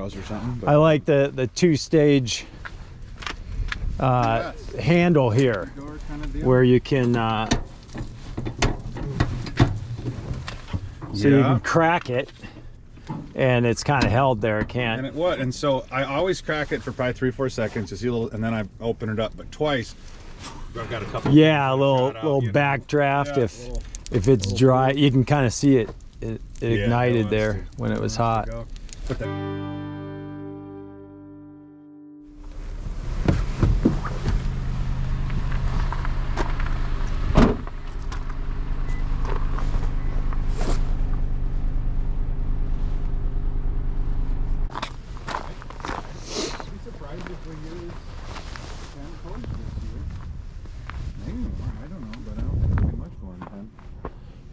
house or something. But I like the two-stage handle here, door kind of deal. where you can so you can crack it, and it's kind of held there. It can't. And it would. And so I always crack it for probably 3-4 seconds to see a little, and then I open it up. But twice, I've got a couple. Yeah, a little backdraft. Yeah, if it's dry, you can kind of see it. It ignited it there when it was hot. But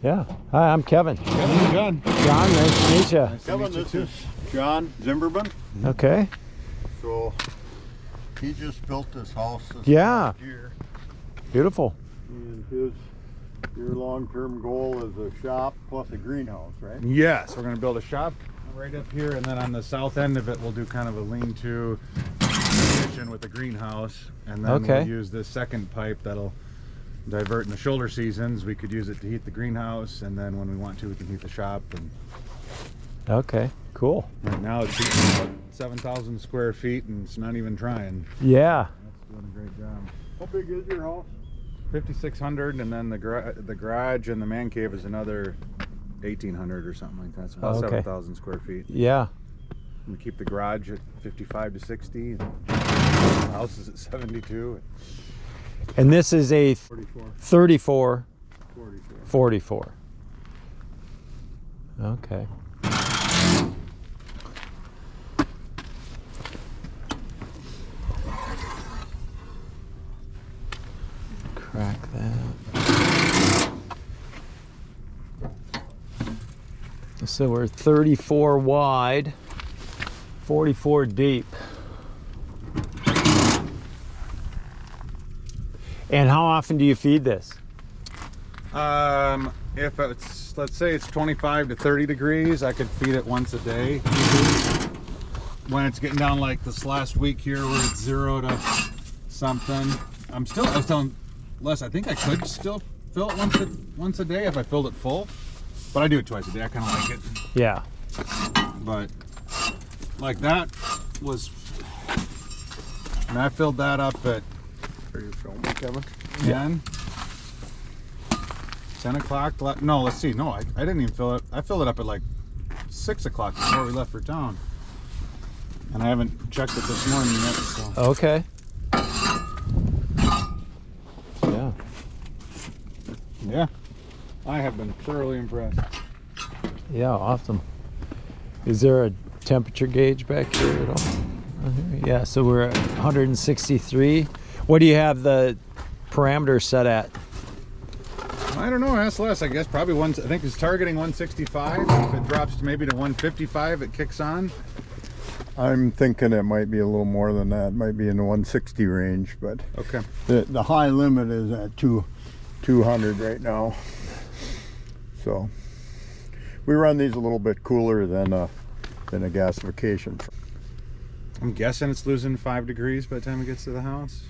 Yeah. Hi, I'm Kevin. John. John, nice to meet you. Nice Kevin, this is John Zimmerman. Okay. So he just built this house this Yeah. last year. Beautiful. And your long-term goal is a shop plus a greenhouse, right? Yes, we're going to build a shop right up here, and then on the south end of it, we'll do kind of a lean-to kitchen with a greenhouse, and then we'll use this second pipe that'll divert in the shoulder seasons. We could use it to heat the greenhouse, and then when we want to, we can heat the shop. And okay, cool. right now it's heating about 7,000 square feet, and it's not even trying. Yeah. That's doing a great job. How big is your house? 5,600, and then the garage and the man cave is another 1,800 or something like that. So about 7,000 square feet. Yeah. We keep the garage at 55 to 60, and the house is at 72. And this is a 44. 44. Okay. Crack that. So we're 34 wide, 44 deep. And how often do you feed this? If it's, let's say it's 25 to 30 degrees, I could feed it once a day. When it's getting down like this last week here where it's 0 to something, I was telling Les, I think I could still fill it once a day if I filled it full, but I do it twice a day. I kind of like it. Yeah. But like that was, and I filled that up at, Are you filming, Kevin? 10 o'clock. No, let's see. No, I didn't even fill it. I filled it up at like 6 o'clock before we left for town. And I haven't checked it this morning yet. So. Okay. Yeah. Yeah. I have been thoroughly impressed. Yeah, awesome. Is there a temperature gauge back here at all? Yeah, so we're at 163. What do you have the parameter set at? I don't know. Ask Les. I guess probably I think it's targeting 165. If it drops to maybe to 155, it kicks on. I'm thinking it might be a little more than that. It might be in the 160 range, but okay. The high limit is at 200 right now. So we run these a little bit cooler than a gasification. I'm guessing it's losing 5 degrees by the time it gets to the house.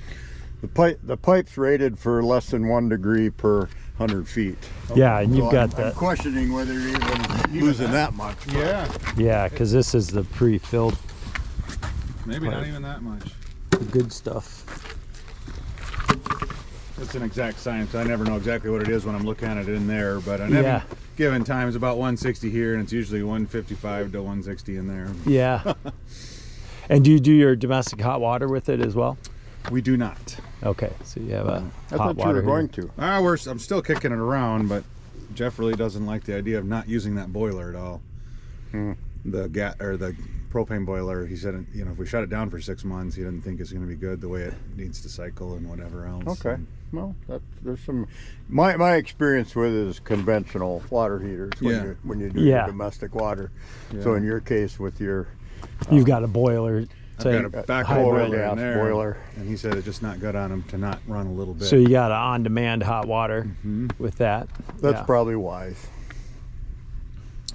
The pipe's rated for less than 1 degree per 100 feet. Yeah, and you've got I'm that. questioning whether you're even losing that much. Yeah. Yeah, because this is the pre-filled. Maybe not even that much. Good stuff. It's an exact science. I never know exactly what it is when I'm looking at it in there, but on any given time it's about 160 here, and it's usually 155 to 160 in there. Yeah. And do you do your domestic hot water with it as well? We do not. Okay, so you have a I hot thought you water were going to. I'm still kicking it around, but Jeff really doesn't like the idea of not using that boiler at all. The propane boiler, he said, you know, if we shut it down for 6 months, he didn't think it's going to be good the way it needs to cycle and whatever else. Okay. And, well, there's some. My experience with it is conventional water heaters when you do your domestic water. Yeah. So in your case, with your you've got a boiler. I've got a back boiler boiler in there, boiler, and he said it's just not good on him to not run a little bit. So you got an on-demand hot water with that. That's probably wise.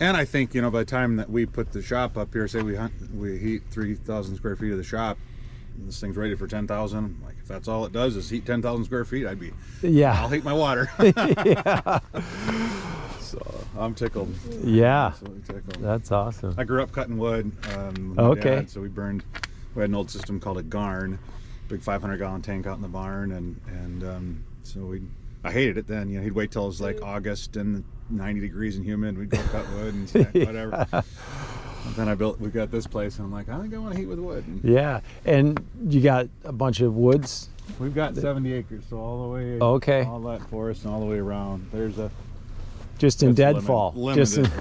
And I think, you know, by the time that we put the shop up here, say we heat 3,000 square feet of the shop, this thing's rated for 10,000. Like, if that's all it does is heat 10,000 square feet, I'll heat my water. Yeah. So I'm tickled. Yeah. Absolutely tickled. That's awesome. I grew up cutting wood. With my Okay. dad, so we had an old system called a garn, big 500-gallon tank out in the barn, and so I hated it then. You know, he'd wait till it was like August and 90 degrees and humid. We'd go cut wood and stack whatever. And then we got this place, and I'm like, I think I want to heat with wood. Yeah. And you got a bunch of woods? We've got 70 acres, so all the way, Okay. all that forest and all the way around. There's a Just in deadfall. Limited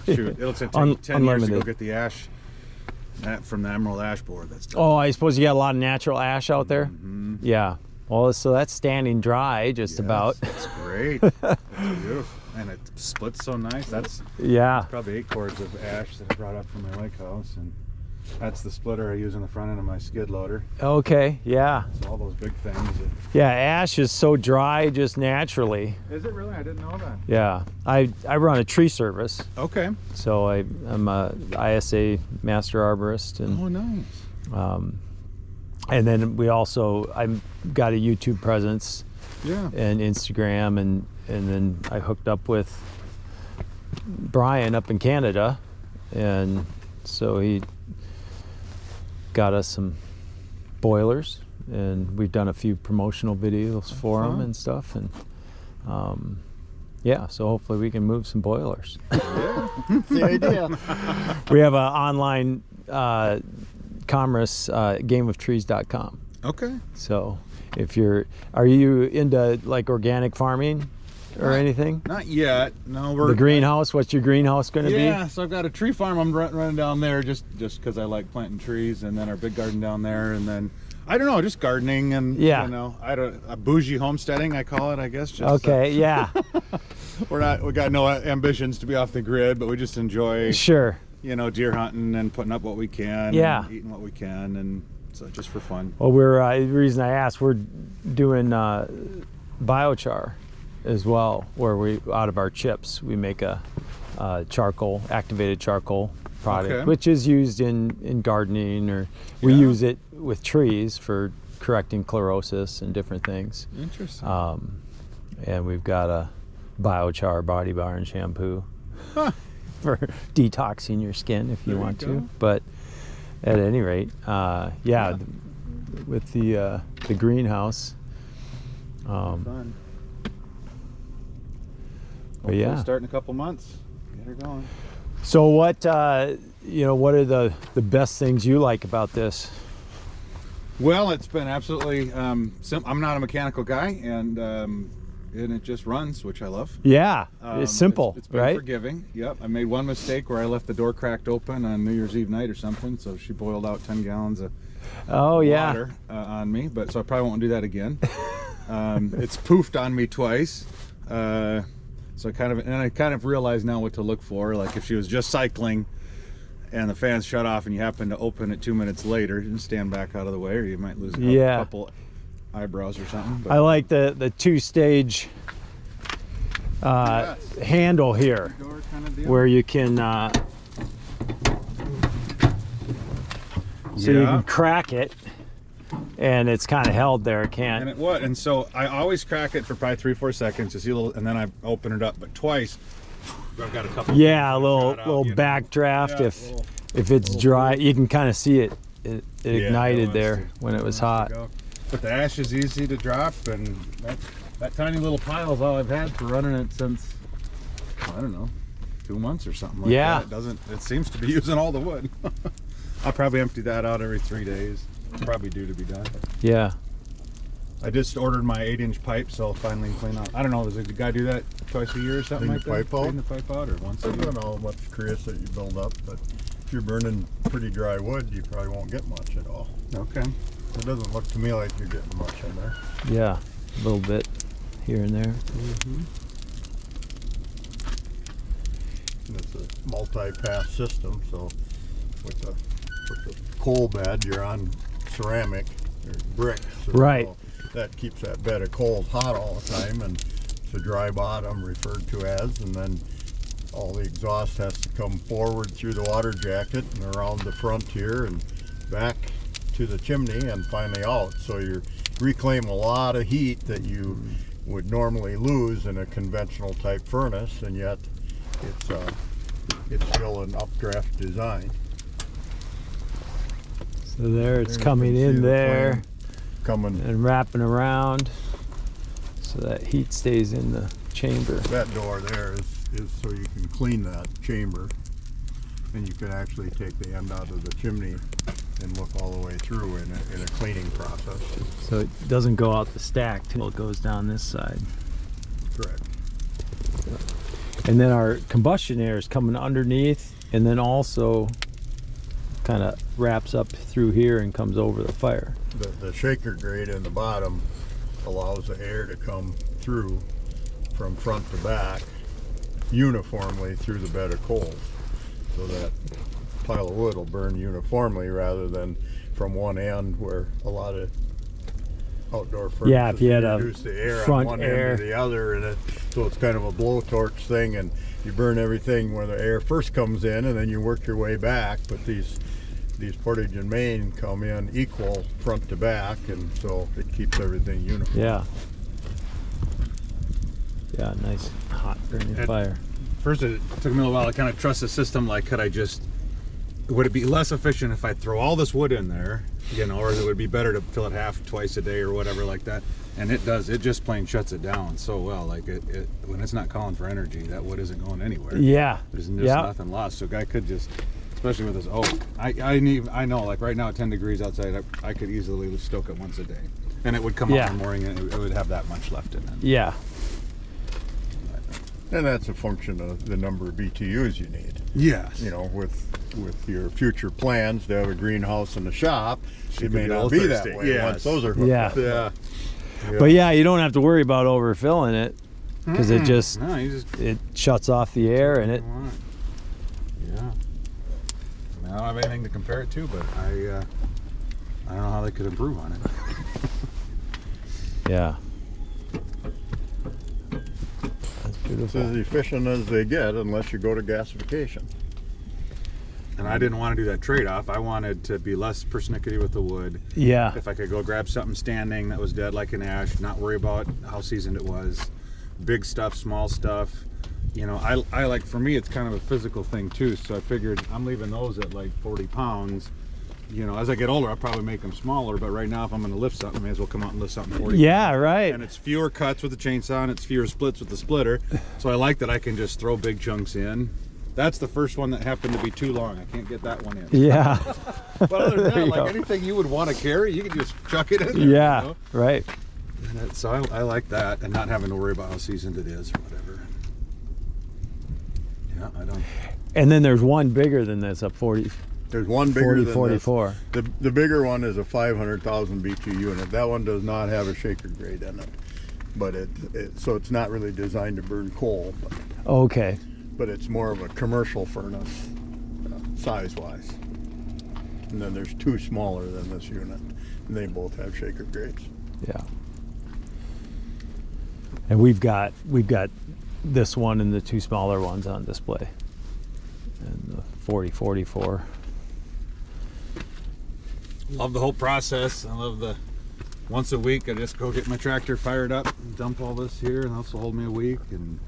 shoot. It'll take 10 years to unlimited. go get the ash from the emerald ash borer. That's done. Oh, I suppose you got a lot of natural ash out there? Mm-hmm. Yeah. Well, so that's standing dry just about. That's great. That's beautiful. And it splits so nice. That's Yeah. probably 8 cords of ash that I brought up from my lake house, and that's the splitter I use on the front end of my skid loader. Okay. Yeah. So all those big things. Yeah. Ash is so dry just naturally. Is it really? I didn't know that. Yeah. I run a tree service. Okay. So I'm a ISA master arborist, and Oh, nice. and then I've got a YouTube presence Yeah. and Instagram, and then I hooked up with Brian up in Canada, and so he got us some boilers, and we've done a few promotional videos for him and stuff, and yeah, so hopefully we can move some boilers. That's the idea. We have an online commerce, gameoftrees.com. Okay. So are you into like organic farming or anything? Not yet. No, The greenhouse, what's your greenhouse going to Yeah, so I've got a tree farm I'm running down there just because I like planting trees, and then our big garden down there, and then I don't know, just gardening, and Yeah. you know, a bougie homesteading, I call it, I guess. be? Just, Okay, yeah, we got no ambitions to be off the grid, but we just enjoy, sure. you know, deer hunting and putting up what we can, Yeah. and eating what we can, and so just for fun. Well, the reason I asked, we're doing biochar as well, where out of our chips we make a activated charcoal product, Okay. which is used in gardening, or we Yeah. use it with trees for correcting chlorosis and different things. Interesting. And we've got a biochar body bar and shampoo Huh. for detoxing your skin if you There you want go. to. But at any rate, yeah. With the greenhouse. Fun. But yeah. Hopefully start in a couple months. Get her going. So what what are the best things you like about this? Well, it's been absolutely I'm not a mechanical guy, and it just runs, which I love. Yeah, it's simple, It's been right? forgiving. Yep. I made one mistake where I left the door cracked open on New Year's Eve night or something, so she boiled out 10 gallons of Oh yeah. water on me. But so I probably won't do that again. It's poofed on me twice. So I kind of realize now what to look for. Like if she was just cycling and the fan's shut off and you happen to open it 2 minutes later, you stand back out of the way, or you might lose a couple eyebrows or something. But I like the two-stage handle here, door kind of deal. where you can so you can crack it, and it's kind of held there. It can't. And so I always crack it for probably 3-4 seconds to see a little, and then I open it up. But twice, I've got a couple. Yeah, a things little shot out, you know. backdraft. Yeah, If it's dry, you can kind of see it. It Yeah, ignited it there wants to- when it was wants to hot. go. But the ash is easy to drop, and that tiny little pile is all I've had for running it since, I don't know, 2 months or something like Yeah. that. It seems to be using all the wood. I'll probably empty that out every 3 days. Probably due to be done. Yeah. I just ordered my 8-inch pipe, so I'll finally clean out. I don't know, does the guy do that twice a year or something Clean like the that? pipe out? Clean the pipe out, or once I a year? don't know how much creosote that you build up, but if you're burning pretty dry wood, you probably won't get much at all. Okay. It doesn't look to me like you're getting much in there. Yeah, a little bit here and there. And it's a multi-pass system, so with the coal bed, you're on ceramic or bricks. So Right. that keeps that bed of coals hot all the time, and it's a dry bottom referred to as, and then all the exhaust has to come forward through the water jacket and around the front here and back to the chimney and finally out. So you reclaim a lot of heat that you would normally lose in a conventional type furnace, and yet it's still an updraft design. So there it's There you coming can see in the there flame coming. and wrapping around so that heat stays in the chamber. That door there is so you can clean that chamber, and you can actually take the end out of the chimney and look all the way through in a cleaning process. So it doesn't go out the stack till it goes down this side. Correct. And then our combustion air is coming underneath and then also kind of wraps up through here and comes over the fire. The shaker grate in the bottom allows the air to come through from front to back uniformly through the bed of coals, so that pile of wood will burn uniformly rather than from one end where a lot of outdoor furnaces Yeah, if you had a reduce the air front on one air. end to the other, and so it's kind of a blowtorch thing, and you burn everything where the air first comes in, and then you work your way back. But these Portage and Main come in equal front to back, and so it keeps everything uniform. Yeah. Yeah, nice hot burning fire. First, it took me a while to kind of trust the system. Like, would it be less efficient if I throw all this wood in there, you know, or it would be better to fill it half twice a day or whatever like that? And it does. It just plain shuts it down so well. Like when it's not calling for energy, that wood isn't going anywhere. Yeah. There's nothing lost. So a guy could just, especially with his oak, I know, like right now at 10 degrees outside, I could easily stoke it once a day, and it would come out in the morning, and it would have that much left in it. Yeah. And that's a function of the number of BTUs you need. Yes. You know, with your future plans to have a greenhouse and a shop, She it could may be not all be thirsty. that way Yes. once those are hooked Yeah. up. Yeah. But yeah, you don't have to worry about overfilling it because it just No, you just it shuts off the air and it. Yeah. I mean, I don't have anything to compare it to, but I don't know how they could improve on it. Yeah. That's It's beautiful. as efficient as they get unless you go to gasification. And I didn't want to do that trade-off. I wanted to be less persnickety with the wood. Yeah. If I could go grab something standing that was dead like an ash, not worry about how seasoned it was. Big stuff, small stuff. You know, I like, for me, it's kind of a physical thing too. So I figured I'm leaving those at like 40 pounds. You know, as I get older, I'll probably make them smaller. But right now, if I'm going to lift something, I may as well come out and lift something 40 Yeah, right. And it's fewer cuts with the chainsaw, and it's fewer splits with the splitter. So I like that I can just throw big chunks in. That's the first one that happened to be too long. I can't get that one in. Yeah. But other than There that, you like go. anything you would want to carry, you can just chuck it in there. Yeah, You know? right. So I like that, and not having to worry about how seasoned it is or whatever. Yeah, I don't. And then there's one bigger than this, up 40, There's one bigger 40, than 44. this. The bigger one is a 500,000 BTU unit. That one does not have a shaker grate in it, but so it's not really designed to burn coal, Okay. but it's more of a commercial furnace size-wise. And then there's two smaller than this unit, and they both have shaker grates. Yeah. And we've got this one and the two smaller ones on display. And the 40, 44. Love the whole process. I love the once a week I just go get my tractor fired up and dump all this here, and that's will hold me a week. And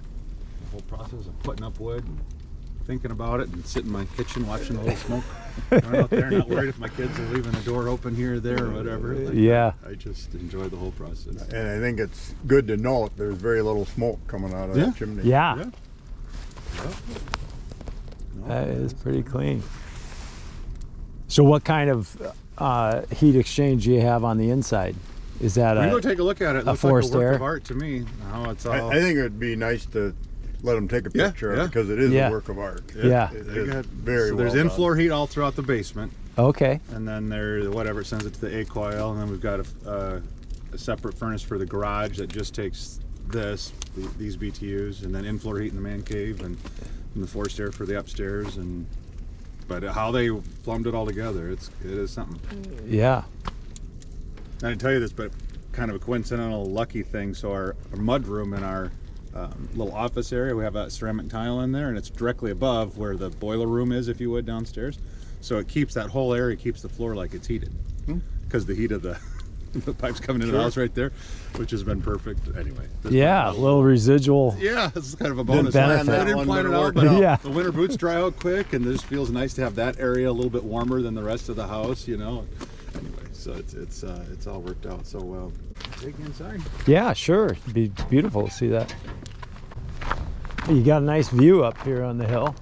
the whole process of putting up wood and thinking about it, and sitting in my kitchen watching the little smoke run out there, not worried if my kids are leaving the door open here or there or whatever. Like, Yeah. I just enjoy the whole process. And I think it's good to note there's very little smoke coming out of that chimney. Yeah. Yeah. No, That is pretty clean. So what kind of heat exchange do you have on the inside? Is that We a go take a look at it. It looks like forced a work air? of art to me. How it's all. I think it would be nice to let them take a Yeah, picture of yeah. it because it is Yeah. a work of art. Yeah. It They is got- very so well there's done. in-floor heat all throughout the basement, okay? and then there, whatever, it sends it to the A coil, and then we've got a separate furnace for the garage that just takes these BTUs, and then in-floor heat in the man cave, and the forced air for the upstairs. And but how they plumbed it all together, it is something. Yeah. I didn't tell you this, but kind of a coincidental lucky thing. So our mud room in our little office area. We have a ceramic tile in there, and it's directly above where the boiler room is, if you would, downstairs. So it keeps that whole area, keeps the floor like it's heated, because the heat of the pipes coming into the house right there, which has been perfect. Anyway. Yeah, a little residual. Yeah, this is kind of a bonus. benefit. I didn't plan it out, but but Yeah. the winter boots dry out quick, and this feels nice to have that area a little bit warmer than the rest of the house, you know. Anyway, so it's all worked out so well. Take you inside. Yeah, sure. It'd be beautiful to see that. You got a nice view up here on the hill.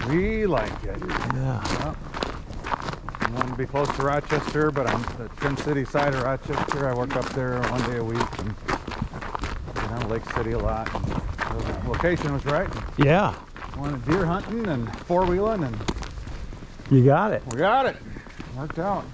We like it. Yeah. I want to be close to Rochester, but I'm the Trim City side of Rochester. I work up there 1 day a week, and Lake City a lot. And so the location was right. Yeah. Wanted deer hunting and four-wheeling, and You got it. we got it. Worked out.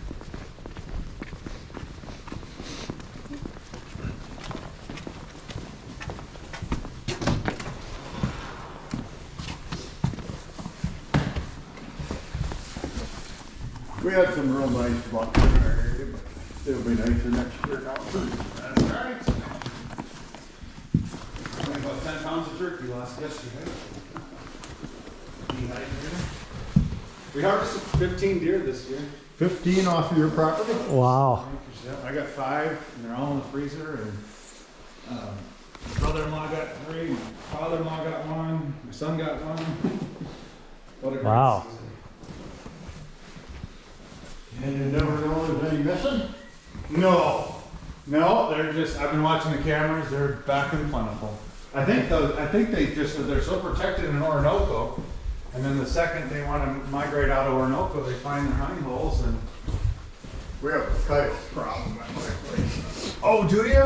We had some real nice bucks in our area, but it'll be nicer next year now. That's right. About 10 pounds of jerky lost yesterday. We harvested 15 deer this year. 15 off of your property? Wow. I got 5, and they're all in the freezer. And brother-in-law got 3, my father-in-law got 1, my son got 1. What a great Wow. season. And you never know there's any missing? No, they're just. I've been watching the cameras. They're back and plentiful. I think they're so protected in Orinoco, and then the second they want to migrate out of Orinoco, they find their hind holes and. We have a coyote problem at my place. Oh, do you?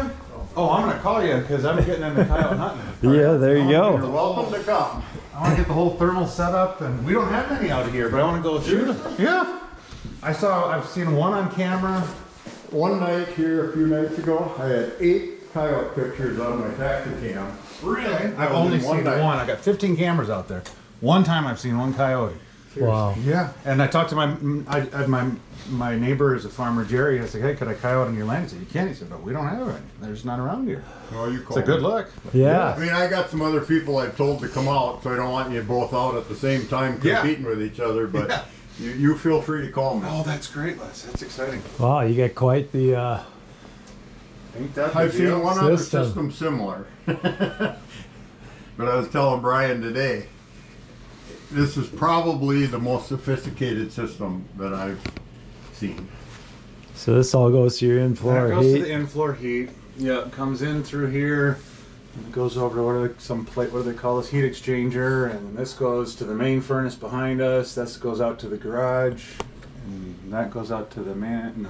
Oh, I'm gonna call you because I'm getting into coyote hunting. Yeah, there you You're go. welcome to come. I want to get the whole thermal set up, and we don't have any out here, but I want to go shoot them. Yeah. I've seen one on camera. One night here a few nights ago, I had 8 coyote pictures on my Tacticam. Really? I've That was only in one seen night. one. I got 15 cameras out there. One time I've seen one coyote. Wow. Yeah. And I talked to my neighbor is a farmer, Jerry. I said, hey, could I coyote on your land? He said, you can't. He said, no, we don't have any. They're just not around here. Oh, you It's call a good me. look. I Yeah. mean, I got some other people I've told to come out, so I don't want you both out at the same time Yeah. competing with each other, but Yeah. you feel free to call me. Oh, that's great, Les. That's exciting. Wow, you got quite the Ain't that the I've seen deal? one other System. system similar. But I was telling Brian today, this is probably the most sophisticated system that I've seen. so this all goes to your That in-floor goes to heat. the in-floor heat. Yeah, it comes in through here. And it goes over to what do they call this? Heat exchanger. And this goes to the main furnace behind us. This goes out to the garage. And that goes out to the man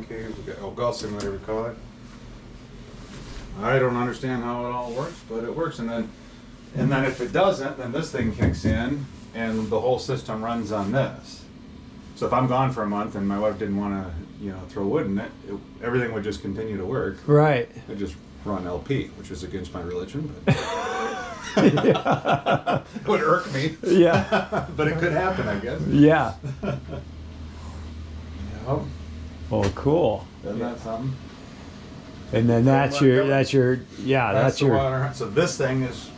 cave. Gulson, whatever you call it. I don't understand how it all works, but it works. And then if it doesn't, then this thing kicks in and the whole system runs on this. So if I'm gone for a month and my wife didn't want to, throw wood in it, everything would just continue to work. Right. It just run LP, which is against my religion, but it would irk me. Yeah. But it could happen, I guess. Yeah. Yep. Oh, cool. Isn't that something? And then that's your That's the your water. So this thing is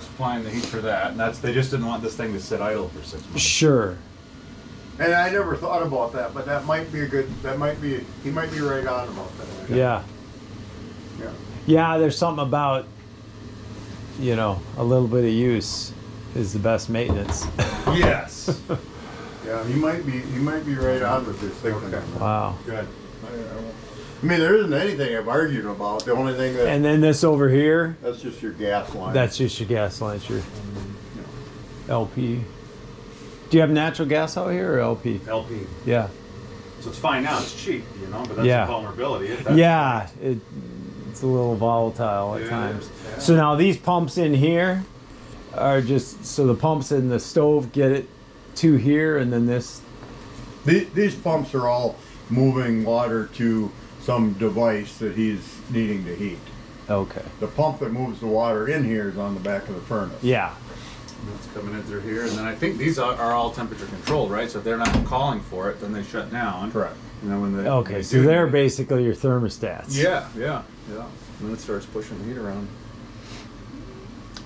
supplying the heat for that, and they just didn't want this thing to sit idle for 6 months. sure. And I never thought about that, but that might be he might be right on about that. Yeah. Yeah. Yeah, there's something about a little bit of use is the best maintenance. Yes. Yeah, he might be right on with this thing. Okay. Wow. Good. I mean, there isn't anything I've argued about. The only thing And then this over here, that's just your gas line. that's just your gas lines, your LP. Do you have natural gas out here or LP? LP. Yeah. So it's fine now. It's cheap, but that's Yeah. a vulnerability. If that's- Yeah, it's a little volatile at Yeah, times. yeah. So now these pumps in here are just so the pumps in the stove get it to here, and then this. These pumps are all moving water to some device that he's needing to heat. Okay. The pump that moves the water in here is on the back of the furnace. Yeah. It's coming in through here, and then I think these are all temperature controlled, right? So if they're not calling for it, then they shut down. Correct. When they Okay. So they're basically your thermostats. Yeah. And then it starts pushing the heat around.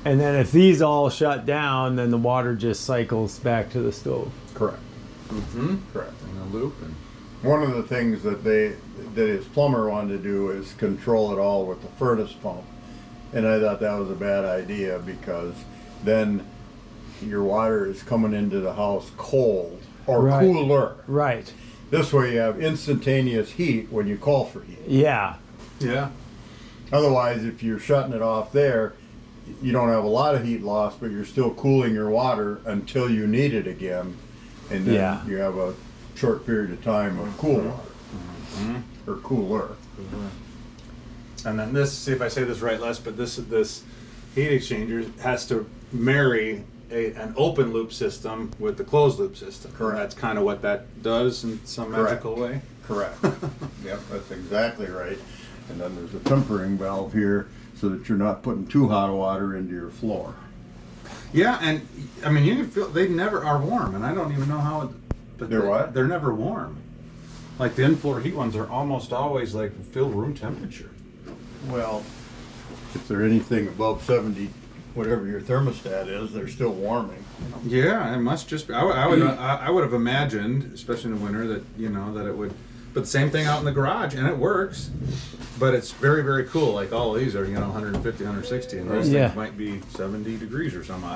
And then if these all shut down, then the water just cycles back to the stove. Correct. Correct. In a loop. And One of the things that his plumber wanted to do is control it all with the furnace pump. And I thought that was a bad idea because then your water is coming into the house cold or Right. cooler. Right. This way you have instantaneous heat when you call for heat. Yeah. yeah. Otherwise, if you're shutting it off there, you don't have a lot of heat loss, but you're still cooling your water until you need it again. And then Yeah. you have a short period of time of cool water. Or cooler. And then this, see if I say this right, Les, but this heat exchanger has to marry an open loop system with the closed loop system. Correct. That's kind of what that does in some Correct. magical way. Correct. Yep, that's exactly right. And then there's a tempering valve here so that you're not putting too hot of water into your floor. Yeah, and I mean, you can feel they never are warm, and I don't even know how. But They're what? They're never warm. Like the in-floor heat ones are almost always like fill room temperature. Well, if they're anything above 70, whatever your thermostat is, they're still warming. Yeah, it must just be. I would have imagined, especially in the winter, that that it would. But same thing out in the garage, and it works. But it's very, very cool. Like all of these are 150, 160, and those Yeah. things might be 70 degrees or something.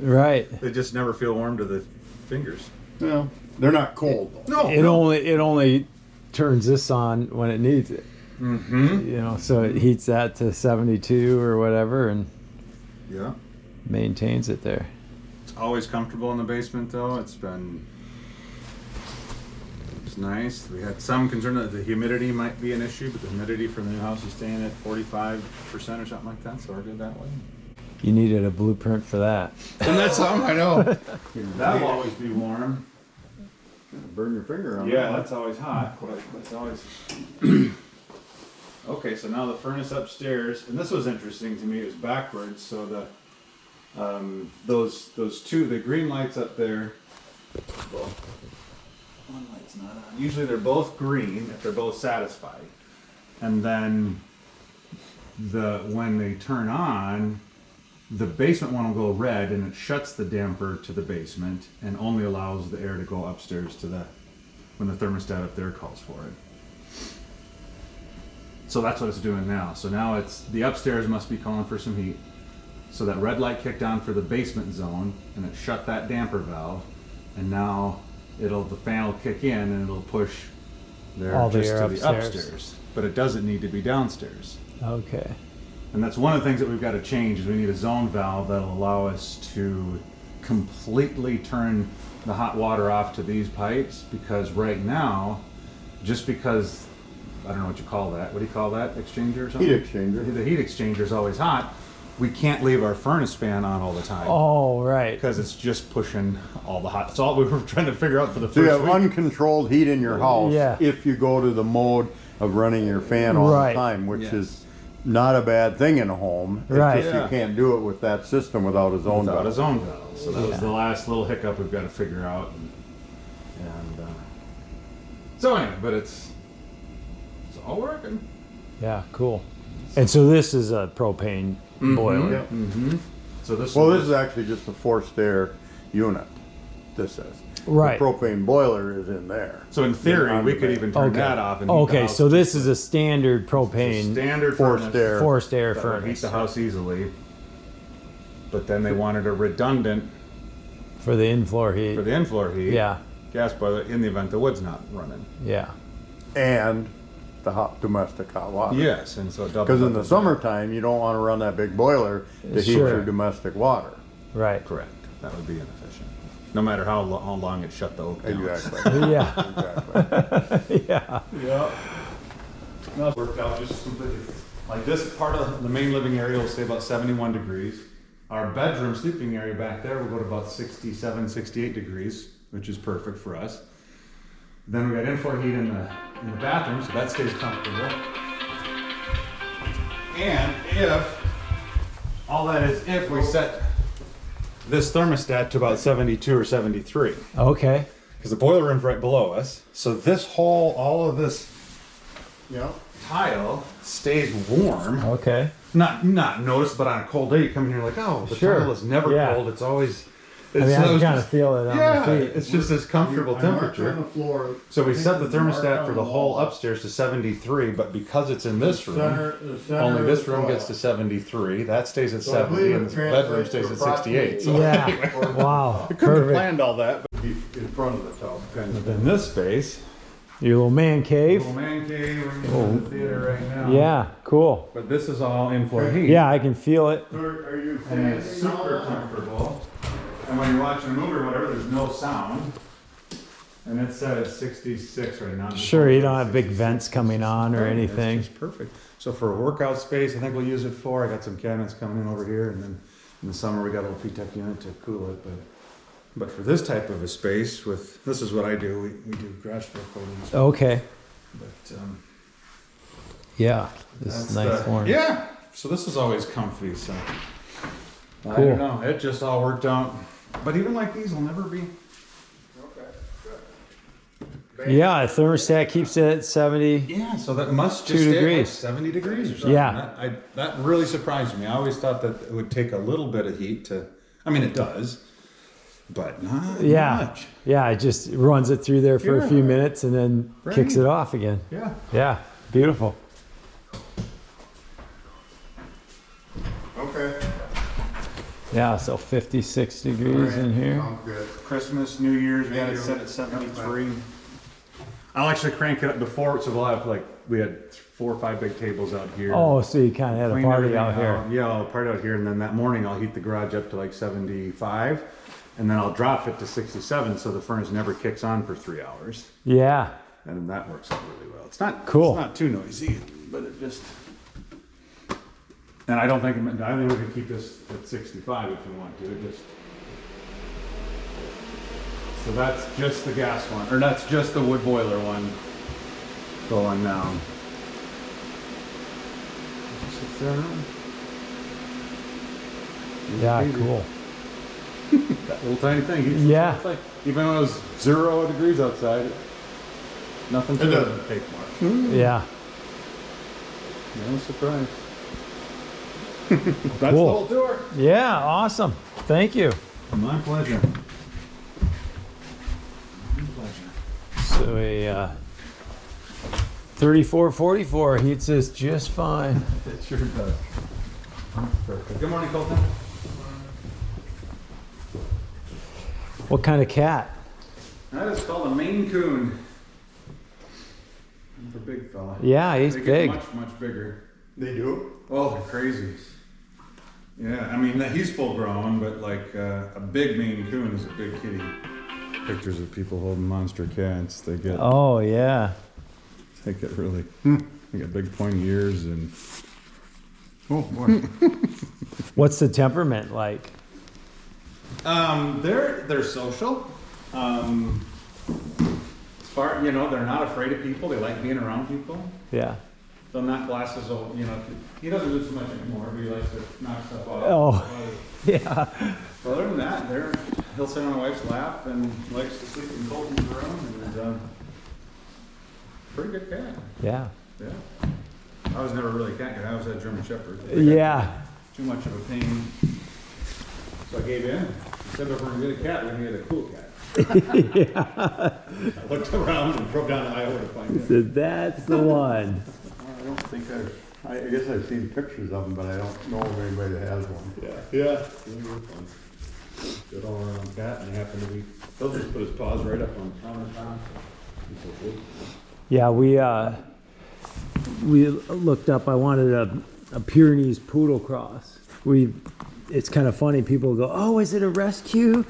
Right. They just never feel warm to the fingers. No, they're not cold though. No, It only turns this on when it needs it. Mm-hmm. So it heats that to 72 or whatever and Yeah. maintains it there. It's always comfortable in the basement, though. It's nice. We had some concern that the humidity might be an issue, but the humidity for the new house is staying at 45% or something like that, so we're good that way. You needed a blueprint for that. And that's something I know. That'll always be warm. Burn your finger on Yeah, that. that's always hot. But it's always. Okay, so now the furnace upstairs, and this was interesting to me. It was backwards, so those two, the green lights up there. Well, one light's not on. Usually they're both green if they're both satisfied, and then when they turn on, the basement one will go red, and it shuts the damper to the basement and only allows the air to go upstairs to when the thermostat up there calls for it. So that's what it's doing now. So now the upstairs must be calling for some heat. So that red light kicked on for the basement zone, and it shut that damper valve, and now the fan will kick in and it'll push there All the just air to the upstairs. upstairs. But it doesn't need to be downstairs. Okay. And that's one of the things that we've got to change is we need a zone valve that'll allow us to completely turn the hot water off to these pipes, because right now, just because, I don't know what you call that. What do you call that? Exchanger or something? Heat exchanger. The heat exchanger is always hot. We can't leave our furnace fan on all the time. Oh, right. Because it's just pushing all the hot. That's all we were trying to figure out for the So you first have week. uncontrolled heat in your house Yeah. if you go to the mode of running your fan all Right. the time, which Yes. is not a bad thing in a home. It's Right. just Yeah. you can't do it with that system without a zone Without a valve. zone valve. So that was Yeah. the last little hiccup we've got to figure out. So anyway, but it's all working. Yeah, cool. And so this is a propane boiler. Yep. Mm-hmm. So this. Well, this is actually just a forced air unit. This is. Right. The propane boiler is in there. So in theory, we could even turn Okay. that off. And heat the Okay, house so this just is a standard propane standard Forced furnace air. forced air that would heat furnace the house easily. But then they wanted a redundant for the in-floor heat. for the in-floor heat. Yeah, Gas boiler in the event the wood's not running. yeah. And the domestic hot water. Yes, and so double. Because in the summertime, you don't want to run that big boiler to heat Sure. your domestic water. Right. Correct. That would be inefficient. No matter how long it shut the oak down. Exactly. Yeah. Exactly. Yeah. Yeah. No, it's worked out just completely. Like this part of the main living area will stay about 71 degrees. Our bedroom sleeping area back there will go to about 67, 68 degrees, which is perfect for us. Then we got in-floor heat in the bathroom, so that stays comfortable. And if we set this thermostat to about 72 or 73. Okay. Because the boiler room's right below us. So all of this Yeah. tile stays warm Okay. not notice, but on a cold day you come in here like, oh, the Sure. tile is never Yeah. cold. It's always. I mean, I kind of feel it on Yeah, the feet. it's just this comfortable I marked on temperature. the floor. So we set the Marked thermostat on for the wall. whole upstairs to 73, but because it's in this room, The center only this of the room gets to toilet. 73. That stays at So I 70, believe and it the bedroom translates stays to at 68. So Yeah. Wow. I couldn't have Perfect. planned all that. But In front of the tub, kind but of. then this space, Your little man cave. little man cave, we're in the theater right now. Yeah. Cool. But this is all in-floor heat. Yeah, I can feel it. Are you And it's super comfortable. And when you're watching a movie or whatever, there's no sound. And it's set at 66 right now. Sure, you don't have big vents coming on or Right, anything. It's just perfect. So for a workout space, I think we'll use it for. I got some cabinets coming in over here, and then in the summer we got a little P-Tech unit to cool it. But for this type of a space, with this is what I do. We do garage floor coatings. Okay. But Yeah. This is that's nice the- one. Yeah. So this is always comfy. So I Cool. don't know. It just all worked out. But even like these will never be. Yeah, a thermostat keeps it at 70. Yeah, so that must 2 just stay at like degrees. 70 degrees or something. Yeah. That really surprised me. I always thought that it would take a little bit of heat to, I mean, it does, but not Yeah. much. Yeah, it just runs it through there for a few Yeah. minutes and then kicks Right. it off again. Yeah. Yeah, beautiful. Okay. Yeah, so 56 degrees in here. Sounds good. Christmas, New Year's, we had it Thank set you. at 73. I'll actually crank it up before, so we'll have like, we had 4 or 5 big tables out here. Oh, so you kind of had a Clean party everything out here. Yeah, I'll party out here, and then that morning I'll heat the garage up to like 75, and then I'll drop it to 67, so the furnace never kicks on for 3 hours, Yeah, and then that works out really well. It's not Cool. It's not too noisy, but it just. And I don't think we can keep this at 65 if we want to. It just. So that's just the gas one, or that's just the wood boiler one going down. Sits there now. yeah, Easy. cool. That little tiny thing. heats Yeah. the whole thing. Even when it was 0 degrees outside, nothing to It it. doesn't take much. Yeah, No surprise. That's Cool. the whole tour. yeah, awesome. Thank you. My pleasure. So a 3444 heats us just fine. It sure does. Perfect. Good morning, Colton. What kind of cat? That is called a Maine Coon. He's a big fella. Yeah, he's They big. get much, much bigger. They do? Oh, they're crazy. Yeah, I mean, he's full grown, but like a big Maine Coon is a big kitty. Pictures of people holding monster cats. They get Oh, yeah. really. They got big pointy ears and. Oh boy. What's the temperament like? They're social. They're not afraid of people. They like being around people. Yeah. They'll knock glasses over. He doesn't do so much anymore. But he likes to knock stuff off. Oh. Yeah. But other than that, he'll sit on my wife's lap and likes to sleep in Colton's room. And pretty good cat. Yeah. Yeah. I was never really a cat guy. I was a German Shepherd. Yeah. Too much of a pain. So I gave in. Instead of we're gonna get a cat, we're gonna get a cool cat. I looked around and drove down to Iowa to find it. So that's the one. I don't think I guess I've seen pictures of them, but I don't know of anybody that has one. Yeah. Good all around cat, and he happened to be. He'll just put his paws right up on the counter. Yeah, we looked up. I wanted a Pyrenees poodle cross. It's kind of funny. People go, "Oh, is it a rescue?"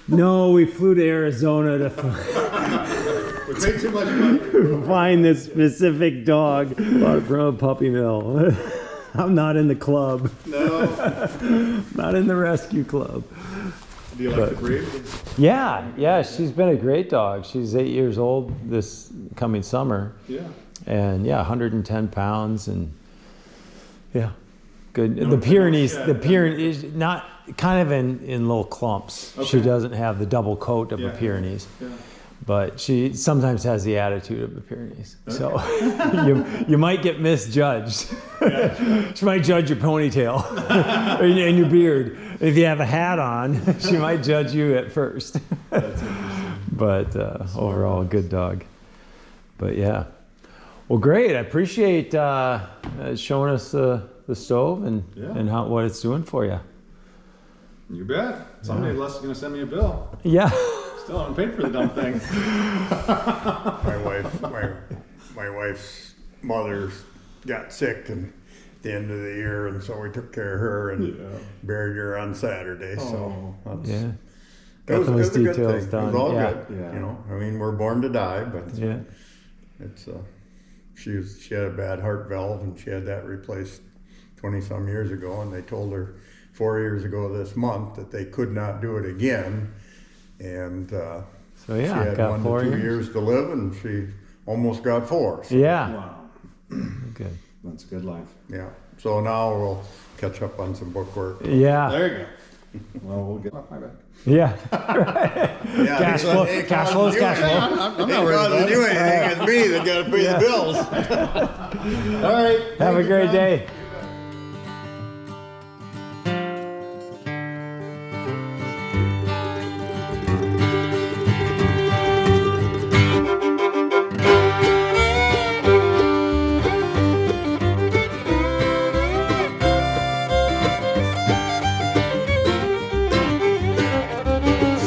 No, we flew to Arizona to Would take too much money. find this specific dog from a puppy mill. I'm not in the club. No. Not in the rescue club. Do you like the breed? Yeah, she's been a great dog. She's 8 years old this coming summer. Yeah. And 110 pounds and yeah, good. No, The Pyrenees, no the shed. Pyrenees, not kind of in little clumps. She Okay. doesn't have the double coat of a Yeah. Pyrenees, Yeah. But she sometimes has the attitude of the Pyrenees. So you might get misjudged. She might judge your ponytail and your beard. If you have a hat on, she might judge you at first. That's interesting. But overall, a good dog. But yeah. Well, great. I appreciate showing us the stove and what it's doing for you. You bet. Someday Les is going to send me a bill. Yeah. Still haven't paid for the dumb thing. My wife's mother got sick at the end of the year, and so we took care of her and buried her on Saturday. So that's, Yeah. it was a good details thing. done. It was all Yeah. good. You know, I mean, we're born to die, but it's she had a bad heart valve, and she had that replaced 20 some years ago, and they told her 4 years ago this month that they could not do it again. And So she had got 1 4 to 2 years. years to live, and she almost got 4. So, Yeah. Wow. Good. That's a good life. yeah. So now we'll catch up on some bookwork. Yeah. There you go. Well, we'll get off my back. Yeah. Yeah, Cash flow. ain't Cash causing flow is you cash anything. flow. I'm Ain't not worried causing about you it. anything. It's me that got to pay the bills. All right. Have a great day.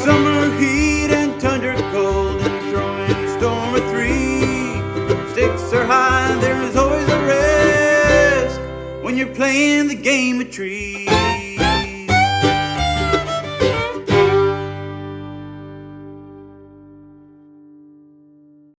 Summer heat and tundra cold and throwing a storm of 3. Stakes are high, there's always a risk when you're playing the game of trees.